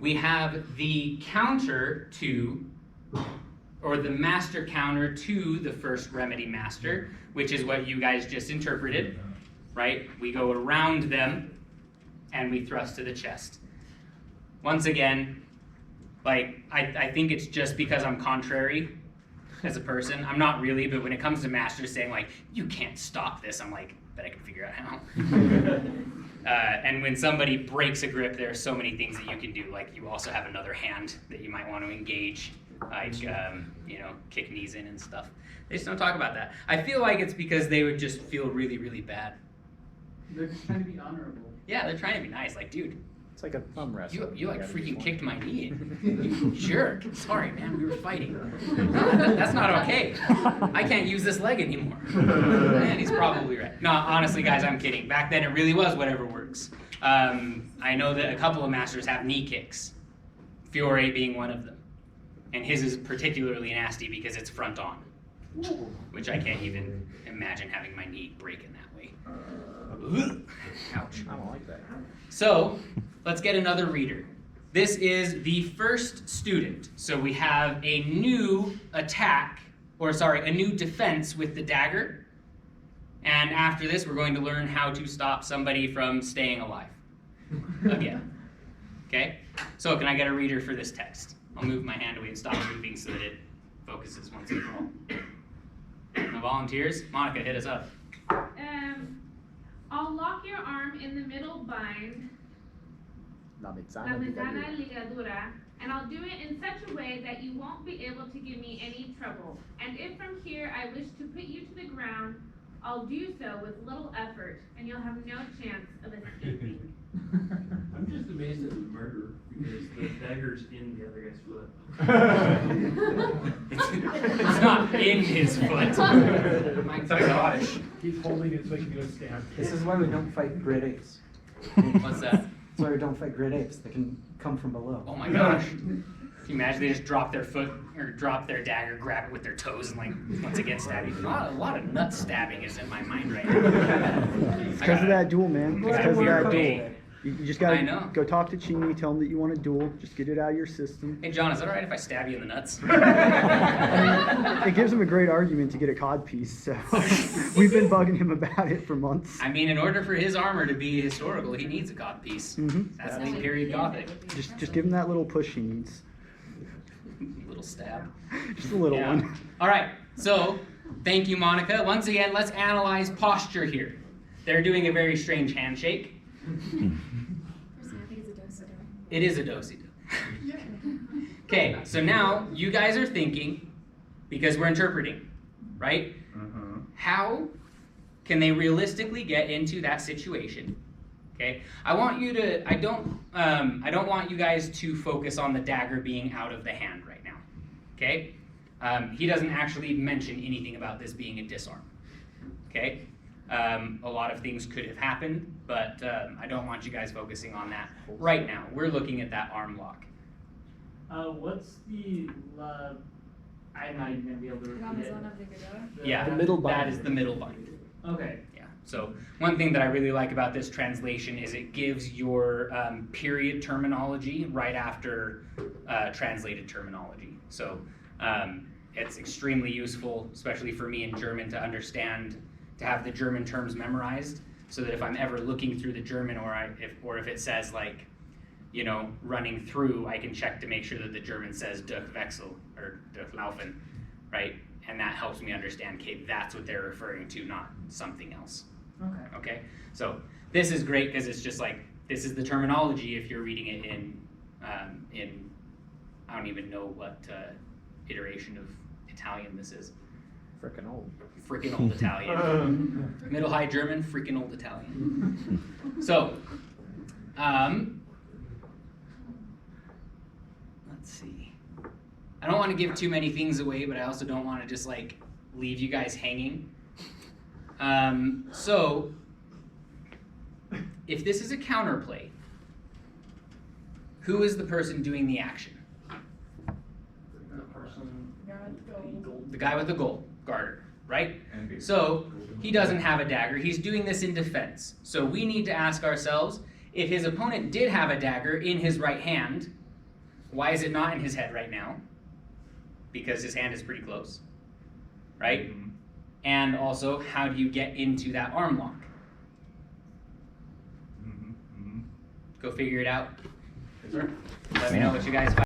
we have the counter to, or the master counter to the first remedy master, which is what you guys just interpreted, right? We go around them and we thrust to the chest. Once again, like, I think it's just because I'm contrary as a person. I'm not really, but when it comes to masters saying like, you can't stop this, I'm like, bet I can figure out how. And when somebody breaks a grip, there are so many things that you can do. Like, you also have another hand that you might want to engage, like, you know, kick knees in and stuff. They just don't talk about that. I feel like it's because they would just feel really, really bad. They're just trying to be honorable. Yeah, they're trying to be nice. Like, dude, It's like a thumb wrestle. you like freaking kicked my knee in. You jerk. Sorry, man, we were fighting. No, that's not okay. I can't use this leg anymore. Man, he's probably right. No, honestly, guys, I'm kidding. Back then, it really was whatever works. I know that a couple of masters have knee kicks, Fiore being one of them. And his is particularly nasty because it's front on, which I can't even imagine having my knee break in that way. Ouch. I don't like that. So, let's get another reader. This is the first student. So we have a new attack, or sorry, a new defense with the dagger. And after this, we're going to learn how to stop somebody from staying alive. Again. Okay? So can I get a reader for this text? I'll move my hand away and stop moving so that it focuses once and for all. No volunteers? Monica, hit us up. I'll lock your arm in the middle bind, La la mezzana ventana ligadura. ligadura, and I'll do it in such a way that you won't be able to give me any trouble. And if from here I wish to put you to the ground, I'll do so with little effort, and you'll have no chance of escaping. I'm just amazed at the murder because the dagger's in the other guy's foot. It's not in his foot. My gosh. He's holding it so he can go stab. This is why we don't fight great apes. What's that? That's why we don't fight great apes. They can come from below. Oh my gosh. Can you imagine they just drop their foot or drop their dagger, grab it with their toes, and like once again stab you? A lot of nut stabbing is in my mind right now. It's because of that duel, man. It's because of that duel. You just I know. gotta go talk to Chingy, tell him that you want to duel. Just get it out of your system. Hey John, is that alright if I stab you in the nuts? I mean, it gives him a great argument to get a cod piece. So we've been bugging him about it for months. I mean, in order for his armor to be historical, he needs a god piece. Mhm. That's late period Gothic. Just give him that little push he needs. Little stab. Just a little Yeah. one. All right, so thank you, Monica. Once again, let's analyze posture here. They're doing a very strange handshake. It is a do-si-do. Okay, so now you guys are thinking, because we're interpreting, right? How can they realistically get into that situation? Okay, I want you to. I don't want you guys to focus on the dagger being out of the hand right now. Okay, he doesn't actually mention anything about this being a disarm. Okay. A lot of things could have happened, but I don't want you guys focusing on that right now. We're looking at that arm lock. What's the I'm not even gonna be able to repeat it. Yeah, The middle that bind. is the middle bind. Okay. Yeah. So one thing that I really like about this translation is it gives your period terminology right after translated terminology. So it's extremely useful, especially for me in German, to understand, to have the German terms memorized, so that if I'm ever looking through the German, or if it says like, you know, running through, I can check to make sure that the German says durchwechsel or durchlaufen, right? And that helps me understand, okay, that's what they're referring to, not something else. Okay. Okay, so this is great because it's just like, this is the terminology if you're reading it in I don't even know what iteration of Italian this is. Frickin' old. Freaking old Italian. Middle High German, freaking old Italian. So, let's see. I don't want to give too many things away, but I also don't want to just like leave you guys hanging. So, if this is a counterplay, who is the person doing the action? The person. The guy with the gold, Garter, right? So he doesn't have a dagger. He's doing this in defense. So we need to ask ourselves, if his opponent did have a dagger in his right hand, Why is it not in his head right now? Because his hand is pretty close, right? Mhm. And also, how do you get into that arm lock? Mhm. Mhm. Go figure it out. Yes, sir. Let me know what you guys find.